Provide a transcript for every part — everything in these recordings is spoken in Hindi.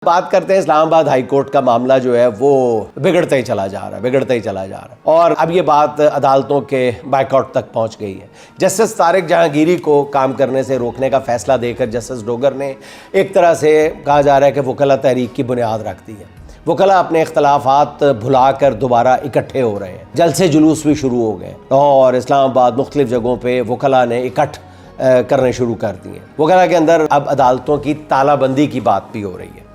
बात करते हैं इस्लामाबाद हाई कोर्ट का मामला जो है वो बिगड़ता ही चला जा रहा है और अब ये बात अदालतों के बायकॉट तक पहुंच गई है। जस्टिस तारिक जहांगीरी को काम करने से रोकने का फैसला देकर जस्टिस डोगर ने एक तरह से कहा जा रहा है कि वकला तहरीक की बुनियाद रख दी है। वकला अपने इख्तलाफात भुलाकर दोबारा इकट्ठे हो रहे हैं, जलसे जुलूस भी शुरू हो गए और इस्लामाबाद मुख्तलिफ जगहों पर वकला ने इकट्ठ करने शुरू कर दिए। वकला के अंदर अब अदालतों की तालाबंदी की बात भी हो रही है।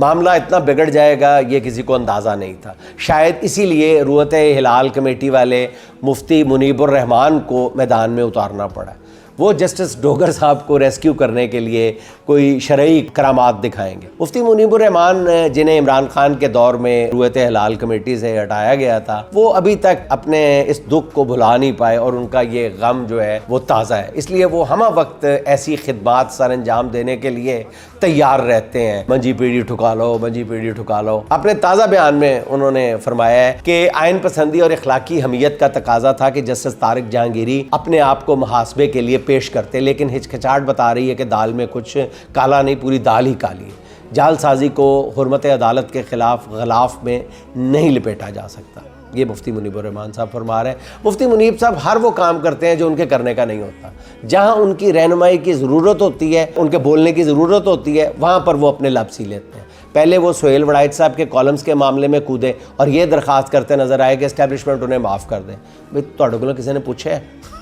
मामला इतना बिगड़ जाएगा ये किसी को अंदाज़ा नहीं था। शायद इसीलिए रूहत हिलाल कमेटी वाले मुफ्ती मुनीबुर रहमान को मैदान में उतारना पड़ा। वो जस्टिस डोगर साहब को रेस्क्यू करने के लिए कोई शरई करामात दिखाएंगे। मुफ्ती मुनीबुर रहमान जिन्हें इमरान खान के दौर में रूहत हिलाल कमेटी से हटाया गया था, वो अभी तक अपने इस दुख को भुला नहीं पाए और उनका ये गम जो है वो ताज़ा है। इसलिए वो हमा वक्त ऐसी खिदमात सर अंजाम देने के लिए तैयार रहते हैं। मंजी पीढ़ी ठुका लो, मंजी पीढ़ी ठुका लो। अपने ताज़ा बयान में उन्होंने फरमाया है कि आइन पसंदी और अखलाकी हमीयत का तकाजा था कि जस्टिस तारिक जहांगीरी अपने आप को मुहासबे के लिए पेश करते, लेकिन हिचकिचाहट बता रही है कि दाल में कुछ काला नहीं, पूरी दाल ही काली है। जालसाजी को हुर्मत अदालत के खिलाफ गलाफ में नहीं लिपेटा जा सकता। ये मुफ्ती मुनीबुर रहमान साहब फरमा रहे हैं। मुफ्ती मुनीब साहब हर वो काम करते हैं जो उनके करने का नहीं होता। जहाँ उनकी रहनुमाई की ज़रूरत होती है, उनके बोलने की ज़रूरत होती है, वहाँ पर वो अपने लब सी लेते हैं। पहले वो सुहेल वड़ाइट साहब के कॉलम्स के मामले में कूदे और ये दरख्वास्त करते नज़र आए कि एस्टैब्लिशमेंट उन्हें माफ़ कर दें। भाई तोड़े को किसी ने पूछा है?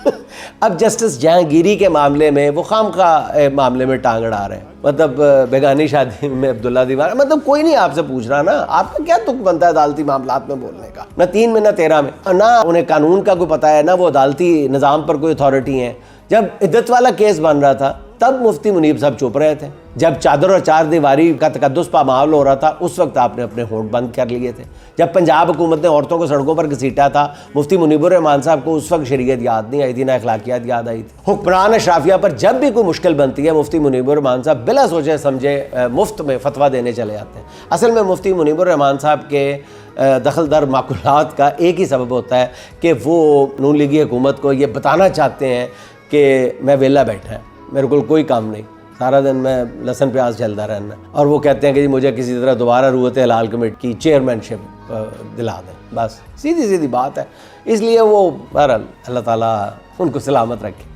अब जस्टिस जहांगीरी के मामले में वो खामखा मामले में टांग अड़ा रहे हैं। मतलब बेगानी शादी में अब्दुल्ला दीवाना, मतलब कोई नहीं आपसे पूछ रहा ना, आपका क्या तुक बनता है अदालती मामलात में बोलने का? ना 3 में ना 13 में, ना उन्हें कानून का कोई पता है, ना वो अदालती निज़ाम पर कोई अथॉरिटी है। जब इद्दत वाला केस बन रहा था तब मुफ्ती मुनीब साहब चुप रहे थे। जब चादर और चार दीवारी का तकद्दुस पामाल हो रहा था उस वक्त आपने अपने होंठ बंद कर लिए थे। जब पंजाब हुकूमत ने औरतों को सड़कों पर घसीटा था, मुफ्ती मुनीबुर रहमान साहब को उस वक्त शरीयत याद नहीं आई थी, ना अखलाकियात याद आई थी। हुक्मरान अशराफिया पर जब भी कोई मुश्किल बनती है, मुफ्ती मुनीबुर रहमान साहब बिला सोचे समझे मुफ्त में फतवा देने चले जाते हैं। असल में मुफ्ती मुनीबुर रहमान साहब के दखलदार माकूलात का एक ही सबब होता है कि वो नून लीगी हुकूमत को ये बताना चाहते हैं कि मैं वेला बैठा है, मेरे को कोई काम नहीं, सारा दिन मैं लहसुन प्याज चलता रहना। और वो कहते हैं कि जी मुझे किसी तरह दोबारा रूहत हिलाल कमेटी की चेयरमैनशिप दिला दें। बस सीधी सीधी बात है। इसलिए वो बहरहाल अल्लाह ताला उनको सलामत रखे।